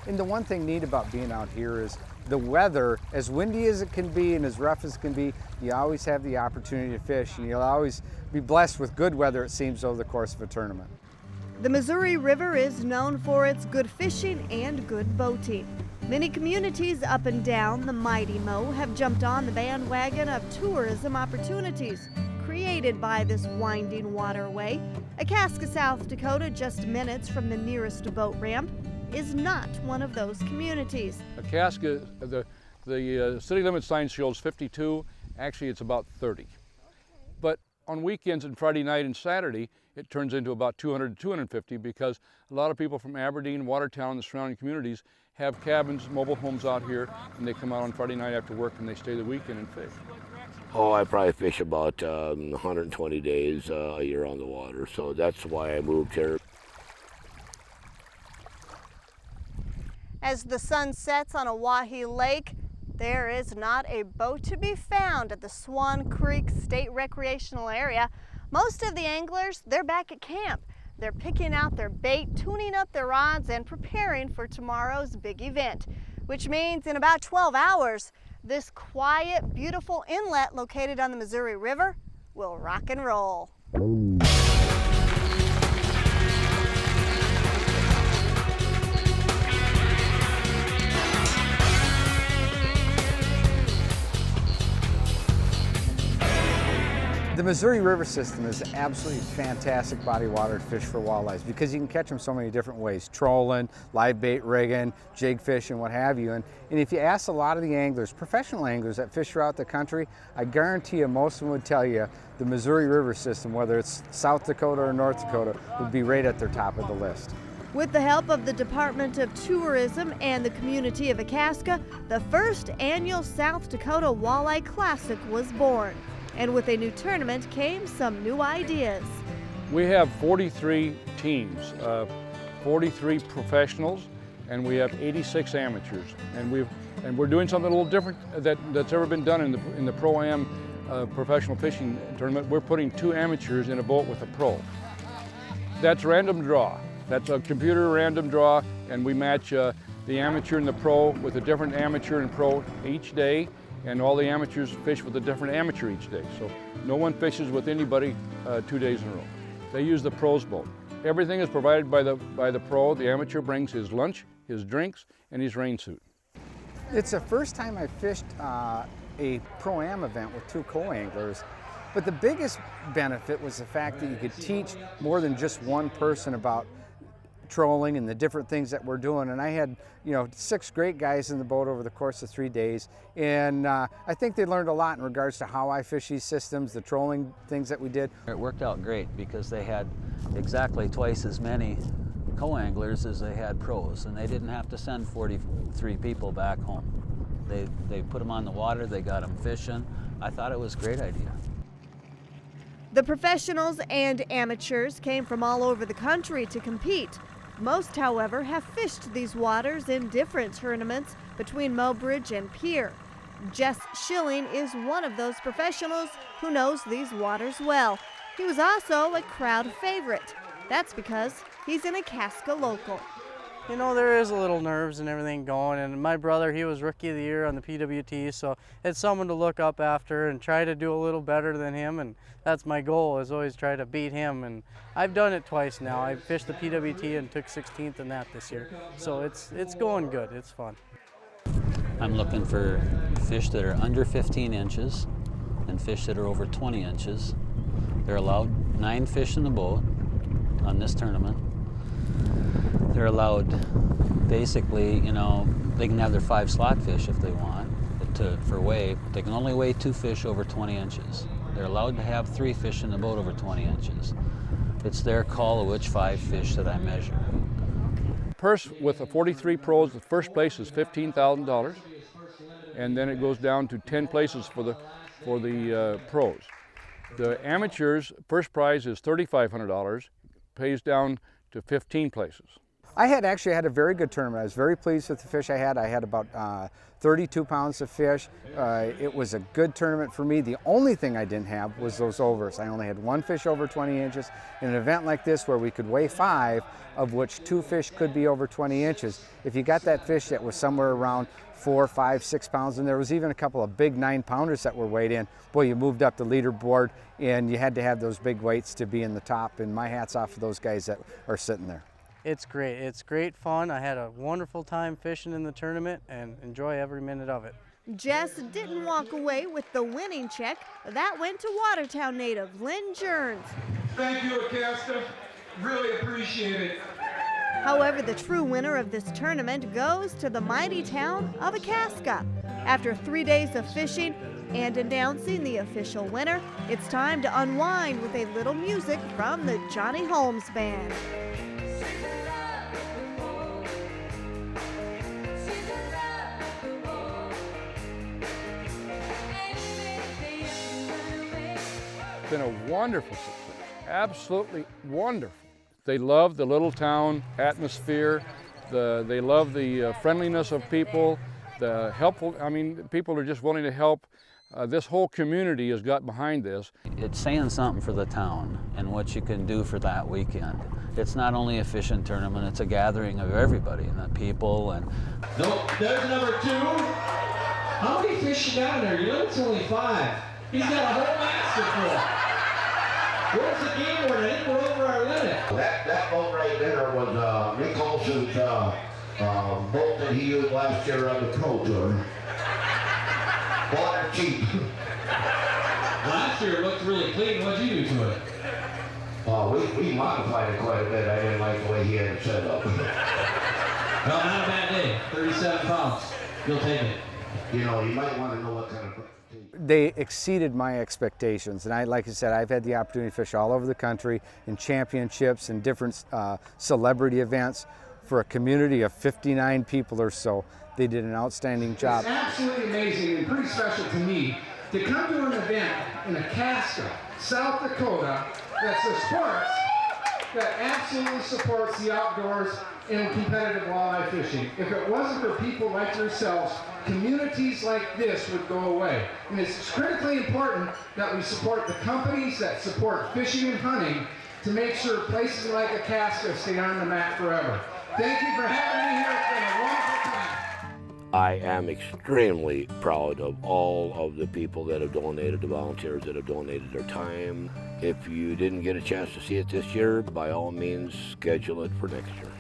And the one thing neat about being out here is the weather, as windy as it can be and as rough as it can be, you always have the opportunity to fish, and you'll always be blessed with good weather, it seems, over the course of a tournament. The Missouri River is known for its good fishing and good boating. Many communities up and down the mighty Mo have jumped on the bandwagon of tourism opportunities created by this winding waterway. Icaska, South Dakota, just minutes from the nearest boat ramp, is not one of those communities. Icaska, the city limit sign shows 52, actually it's about 30. But on weekends and Friday night and Saturday, it turns into about 200 to 250 because a lot of people from Aberdeen, Watertown, and the surrounding communities have cabins, mobile homes out here, and they come out on Friday night after work and they stay the weekend and fish. Oh, I probably fish about 120 days a year on the water, so that's why I moved here. As the sun sets on Oahe Lake, there is not a boat to be found at the Swan Creek State Recreational Area. Most of the anglers, they're back at camp. They're picking out their bait, tuning up their rods, and preparing for tomorrow's big event, which means in about 12 hours, this quiet, beautiful inlet located on the Missouri River will rock and roll. The Missouri River system is an absolutely fantastic body of water to fish for walleyes because you can catch them so many different ways, trolling, live bait rigging, jig fishing, what have you. And if you ask a lot of the anglers, professional anglers that fish throughout the country, I guarantee you most of them would tell you the Missouri River system, whether it's South Dakota or North Dakota, would be right at their top of the list. With the help of the Department of Tourism and the community of Icaska, the first annual South Dakota Walleye Classic was born. And with a new tournament came some new ideas. We have 43 teams, 43 professionals, and we have 86 amateurs. And we're doing something a little different that's ever been done in the Pro-Am professional fishing tournament. We're putting 2 amateurs in a boat with a pro. That's random draw. That's a computer random draw, and we match the amateur and the pro with a different amateur and pro each day. And all the amateurs fish with a different amateur each day. So no one fishes with anybody 2 days in a row. They use the pro's boat. Everything is provided by the pro. The amateur brings his lunch, his drinks, and his rain suit. It's the first time I fished a Pro-Am event with 2 co-anglers, but the biggest benefit was the fact that you could teach more than just one person about trolling and the different things that we're doing. And I had, 6 great guys in the boat over the course of 3 days. And I think they learned a lot in regards to how I fish these systems, the trolling things that we did. It worked out great because they had exactly twice as many co-anglers as they had pros, and they didn't have to send 43 people back home. They put them on the water, they got them fishing. I thought it was a great idea. The professionals and amateurs came from all over the country to compete. Most, however, have fished these waters in different tournaments between Mobridge and Pierre. Jess Schilling is one of those professionals who knows these waters well. He was also a crowd favorite. That's because he's an Icaska local. There is a little nerves and everything going, and my brother, he was Rookie of the Year on the PWT, so it's someone to look up after and try to do a little better than him, and that's my goal, is always try to beat him, and I've done it twice now. I fished the PWT and took 16th in that this year, so it's going good, it's fun. I'm looking for fish that are under 15 inches and fish that are over 20 inches. They're allowed 9 fish in the boat on this tournament. They're allowed, basically, they can have their 5 slot fish if they want for weigh, but they can only weigh 2 fish over 20 inches. They're allowed to have 3 fish in the boat over 20 inches. It's their call of which 5 fish that I measure. Purse with the 43 pros, the first place is $15,000, and then it goes down to 10 places for the pros. The amateurs, first prize is $3,500, pays down to 15 places. I had actually had a very good tournament. I was very pleased with the fish I had. I had about 32 pounds of fish. It was a good tournament for me. The only thing I didn't have was those overs. I only had one fish over 20 inches. In an event like this where we could weigh 5, of which 2 fish could be over 20 inches, if you got that fish that was somewhere around 4, 5, 6 pounds, and there was even a couple of big 9-pounders that were weighed in, boy, you moved up the leaderboard, and you had to have those big weights to be in the top, and my hat's off to those guys that are sitting there. It's great. It's great fun. I had a wonderful time fishing in the tournament and enjoy every minute of it. Jess didn't walk away with the winning check. That went to Watertown native Lynn Jerns. Thank you, Acasta. Really appreciate it. However, the true winner of this tournament goes to the mighty town of Acasta. After 3 days of fishing and announcing the official winner, it's time to unwind with a little music from the Johnny Holmes Band. It's been a wonderful success, absolutely wonderful. They love the little town atmosphere. They love the friendliness of people, the helpful, I mean, people are just willing to help. This whole community has got behind this. It's saying something for the town and what you can do for that weekend. It's not only a fishing tournament, it's a gathering of everybody and the people. And Nope, there's number 2. How many fish you got in there? You know it's only 5. He's got a whole basket full. Where's the game board? I think we're over our limit. That boat right there was Rick Olson's boat that he used last year on the Pro Tour. Bought it cheap. Last year it looked really clean. What'd you do to it? We modified it quite a bit. I didn't like the way he had it set up. Well, not a bad day. 37 pounds. You'll take it. You know, you might want to know what kind of... They exceeded my expectations, and like I said, I've had the opportunity to fish all over the country in championships and different celebrity events for a community of 59 people or so. They did an outstanding job. It's absolutely amazing and pretty special to me to come to an event in Acasta, South Dakota, that absolutely supports the outdoors and competitive walleye fishing. If it wasn't for people like yourselves, communities like this would go away. And it's critically important that we support the companies that support fishing and hunting to make sure places like Acasta stay on the map forever. Thank you for having me here. It's been a wonderful time. I am extremely proud of all of the people that have donated, the volunteers that have donated their time. If you didn't get a chance to see it this year, by all means, schedule it for next year.